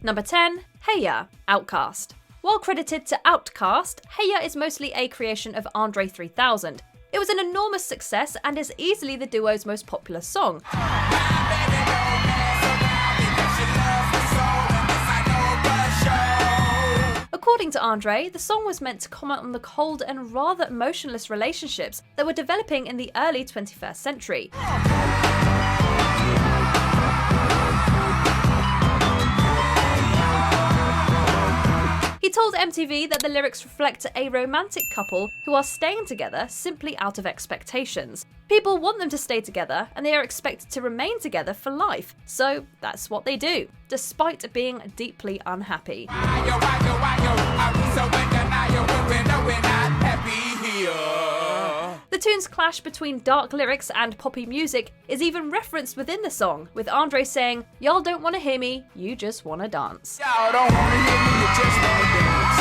Number 10, Heya Outcast. While credited to Outcast, Heya is mostly a creation of Andre 3000. It was an enormous success and is easily the duo's most popular song. According to Andre, the song was meant to comment on the cold and rather emotionless relationships that were developing in the early 21st century. He told MTV that the lyrics reflect a romantic couple who are staying together simply out of expectations. People want them to stay together and they are expected to remain together for life, so that's what they do, despite being deeply unhappy. The tune's clash between dark lyrics and poppy music is even referenced within the song, with Andre saying, "Y'all don't wanna hear me, you just wanna dance." Y'all don't wanna hear me, you just wanna dance.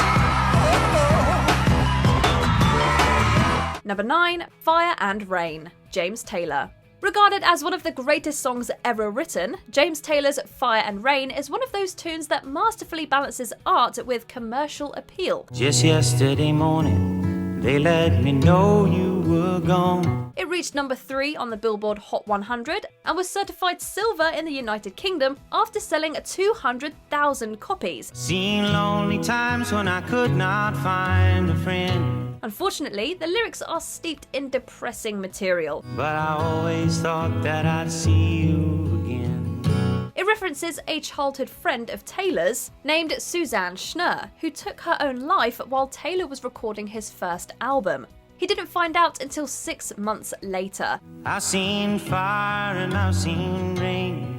Number 9, Fire and Rain, James Taylor. Regarded as one of the greatest songs ever written, James Taylor's Fire and Rain is one of those tunes that masterfully balances art with commercial appeal. Just yesterday morning, they let me know you were gone. It reached number 3 on the Billboard Hot 100 and was certified silver in the United Kingdom after selling 200,000 copies. Seen lonely times when I could not find a friend. Unfortunately, the lyrics are steeped in depressing material. But I always thought that I'd see you again. It references a childhood friend of Taylor's named Suzanne Schnurr, who took her own life while Taylor was recording his first album. He didn't find out until 6 months later. I've seen fire and I've seen rain.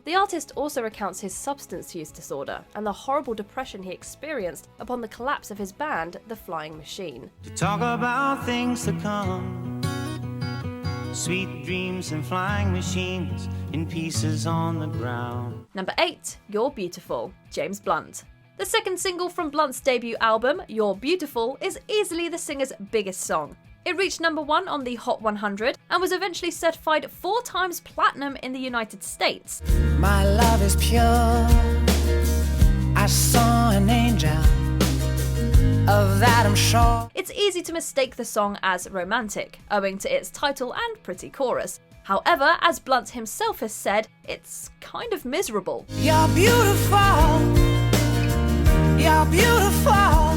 The artist also recounts his substance use disorder and the horrible depression he experienced upon the collapse of his band, The Flying Machine. To talk about things to come. Sweet dreams and flying machines in pieces on the ground. Number 8, Youre Beautiful, James Blunt. The second single from Blunt's debut album, Youre Beautiful, is easily the singer's biggest song. It reached number 1 on the Hot 100 and was eventually certified 4 times platinum in the United States. My love is pure. I saw an angel. Of that I'm sure. It's easy to mistake the song as romantic, owing to its title and pretty chorus. However, as Blunt himself has said, it's kind of miserable. You're beautiful. You're beautiful.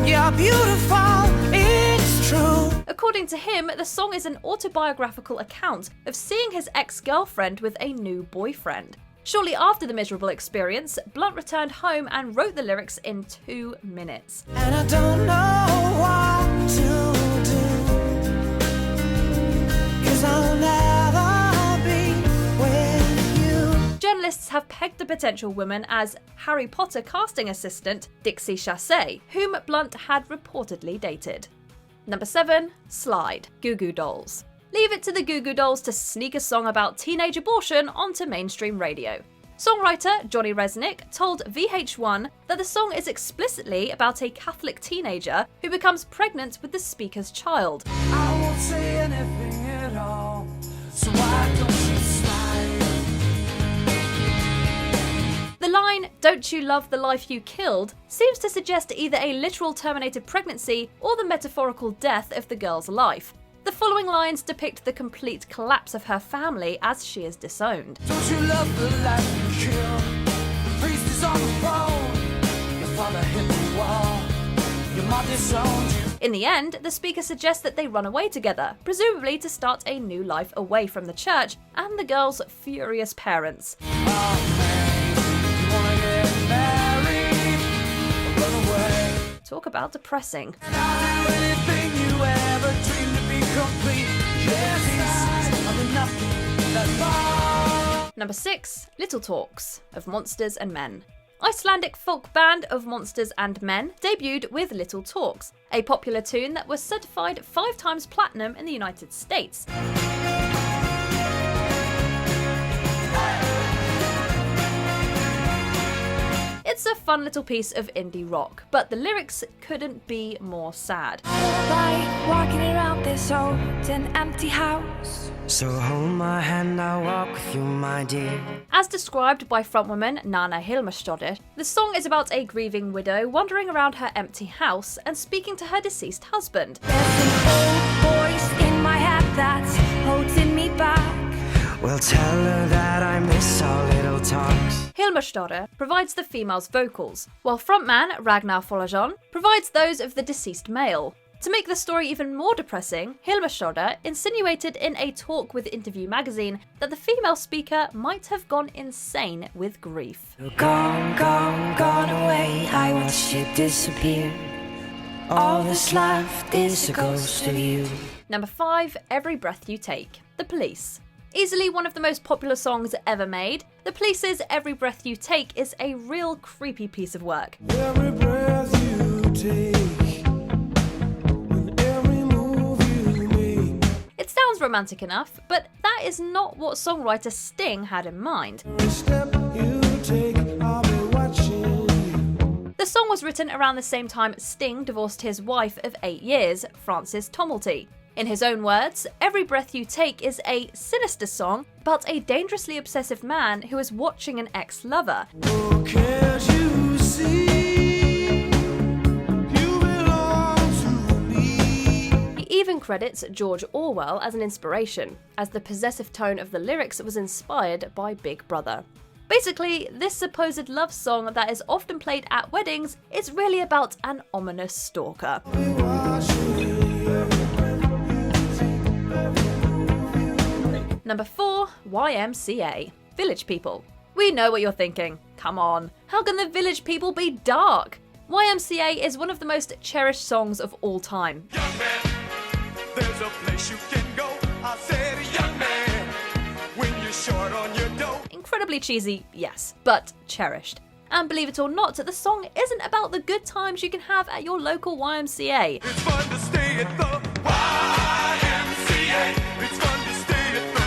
You're beautiful. It's true. According to him, the song is an autobiographical account of seeing his ex-girlfriend with a new boyfriend. Shortly after the miserable experience, Blunt returned home and wrote the lyrics in 2 minutes. And I don't know what to do, 'cause I'll never be with you. Journalists have pegged the potential woman as Harry Potter casting assistant Dixie Chasez, whom Blunt had reportedly dated. Number 7, Slide, Goo Dolls. Leave it to the Goo Dolls to sneak a song about teenage abortion onto mainstream radio. Songwriter Johnny Resnick told VH1 that the song is explicitly about a Catholic teenager who becomes pregnant with the speaker's child. I won't say anything at all, so why don't you slide? The line, "Don't you love the life you killed," seems to suggest either a literal terminated pregnancy or the metaphorical death of the girl's life. The following lines depict the complete collapse of her family as she is disowned. Don't you love the life you killed? The priest is on the phone. Your father hit the wall. Your mom disowned you. In the end, the speaker suggests that they run away together, presumably to start a new life away from the church and the girl's furious parents. Oh man, you wanna get married or run away? Talk about depressing. And I'll do anything you ever dreamed to be complete. Yes, I've been nothing that far. Number 6, Little Talks, of Monsters and Men. Icelandic folk band of Monsters and Men debuted with Little Talks, a popular tune that was certified 5 times platinum in the United States. It's It's a fun little piece of indie rock, but the lyrics couldn't be more sad. By walking around this old and empty house. So hold my hand, I'll walk with you, my dear. As described by frontwoman Nana Hilmerstodde, the song is about a grieving widow wandering around her empty house and speaking to her deceased husband. There's an old voice in my head that's holding me back. Well, tell her that I miss our little talks. Hilmerstodde provides the female's vocals, while frontman Ragnar Folajon provides those of the deceased male. To make the story even more depressing, Hilmerstodde insinuated in a talk with Interview magazine that the female speaker might have gone insane with grief. You're gone, gone, gone away. I watched you disappear. All that's left is a ghost of you. Number 5, Every Breath You Take, The Police. Easily one of the most popular songs ever made, The Police's Every Breath You Take is a real creepy piece of work. Every breath you take, and every move you make. It sounds romantic enough, but that is not what songwriter Sting had in mind. Every step you take, I'll be watching you. The song was written around the same time Sting divorced his wife of 8 years, Frances Tomelty. In his own words, Every Breath You Take is a sinister song about a dangerously obsessive man who is watching an ex-lover. Oh, can't you see? You belong to me. He even credits George Orwell as an inspiration, as the possessive tone of the lyrics was inspired by Big Brother. Basically, this supposed love song that is often played at weddings is really about an ominous stalker. Number 4, YMCA, Village People. We know what you're thinking. Come on, how can the Village People be dark? YMCA is one of the most cherished songs of all time. Young man, there's a place you can go. I said, young man, when you're short on your dough. Incredibly cheesy, yes, but cherished. And believe it or not, the song isn't about the good times you can have at your local YMCA. It's fun to stay at the YMCA. It's fun to stay at the YMCA.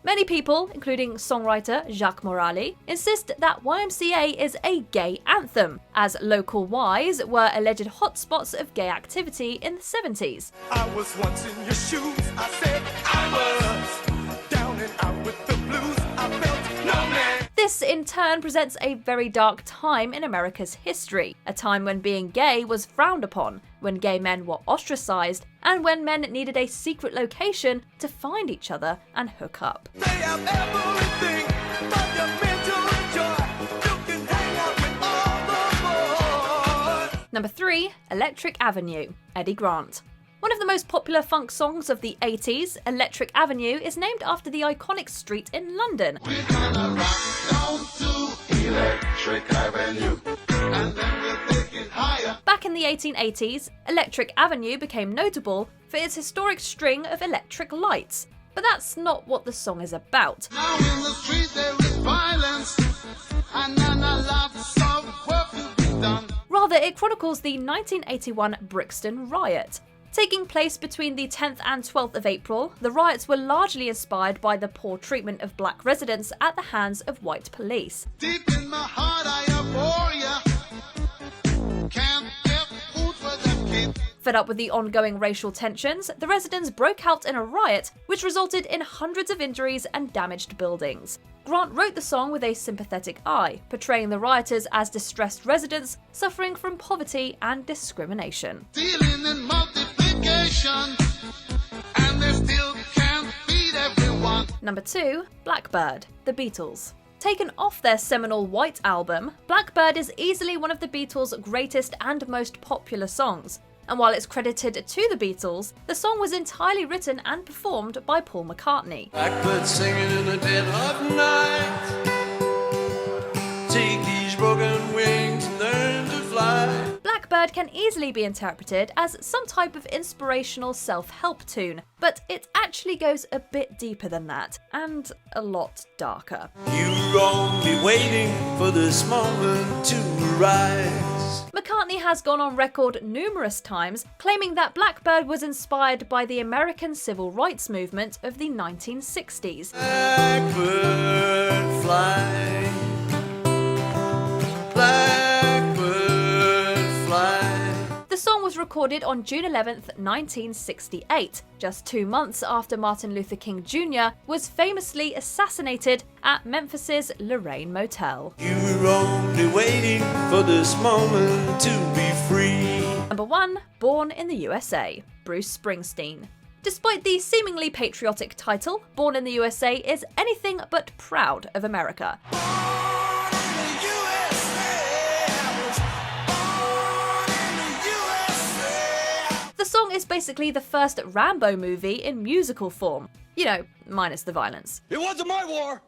Many people, including songwriter Jacques Morali, insist that YMCA is a gay anthem, as local Ys were alleged hotspots of gay activity in the 70s. I was once in your shoes. I said I was down and out with the blues. I felt no man. This in turn presents a very dark time in America's history, a time when being gay was frowned upon, when gay men were ostracized, and when men needed a secret location to find each other and hook up. They have everything but your mental joy. You can hang out with all the boys. Number 3, Electric Avenue, Eddie Grant. One of the most popular funk songs of the 80s, Electric Avenue is named after the iconic street in London. We're gonna rock down to Electric Avenue, and then we'll take it higher. Back in the 1880s, Electric Avenue became notable for its historic string of electric lights. But that's not what the song is about. Now in the street there is violence, and none allowed to solve what will be done. Rather, it chronicles the 1981 Brixton riot. Taking place between the 10th and 12th of April, the riots were largely inspired by the poor treatment of black residents at the hands of white police. Deep in my heart I abhor ya. Can't get food for them kids. Fed up with the ongoing racial tensions, the residents broke out in a riot, which resulted in hundreds of injuries and damaged buildings. Grant wrote the song with a sympathetic eye, portraying the rioters as distressed residents suffering from poverty and discrimination. Dealing in multiplication, and they still can't feed everyone. Number 2, Blackbird, The Beatles. Taken off their seminal White album, Blackbird is easily one of the Beatles' greatest and most popular songs. And while it's credited to the Beatles, the song was entirely written and performed by Paul McCartney. Blackbird singing in the dead of night. Take these broken wings and learn to fly. Blackbird can easily be interpreted as some type of inspirational self-help tune, but it actually goes a bit deeper than that, and a lot darker. You're only waiting for this moment to arise. McCartney has gone on record numerous times claiming that Blackbird was inspired by the American civil rights movement of the 1960s. Blackbird fly. recorded on June 11th, 1968, just 2 months after Martin Luther King Jr. was famously assassinated at Memphis's Lorraine Motel. You were only waiting for this moment to be free. Number 1. Born in the USA, Bruce Springsteen. Despite the seemingly patriotic title, Born in the USA is anything but proud of America. The song is basically the first Rambo movie in musical form. You know, minus the violence. It wasn't my war.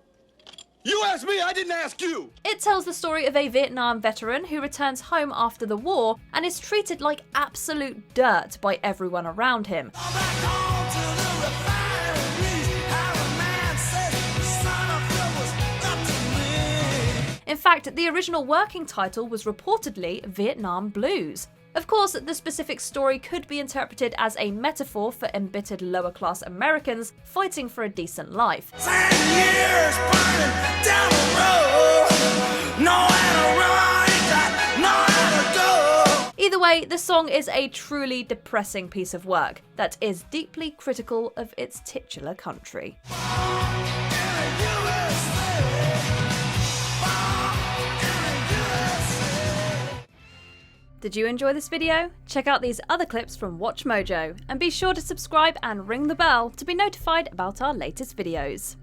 You asked me, I didn't ask you. It tells the story of a Vietnam veteran who returns home after the war and is treated like absolute dirt by everyone around him. In fact, the original working title was reportedly Vietnam Blues. Of course, the specific story could be interpreted as a metaphor for embittered lower-class Americans fighting for a decent life. 10 years burning down the road, nowhere to run, nowhere to go. Either way, the song is a truly depressing piece of work that is deeply critical of its titular country. Did you enjoy this video? Check out these other clips from WatchMojo, and be sure to subscribe and ring the bell to be notified about our latest videos.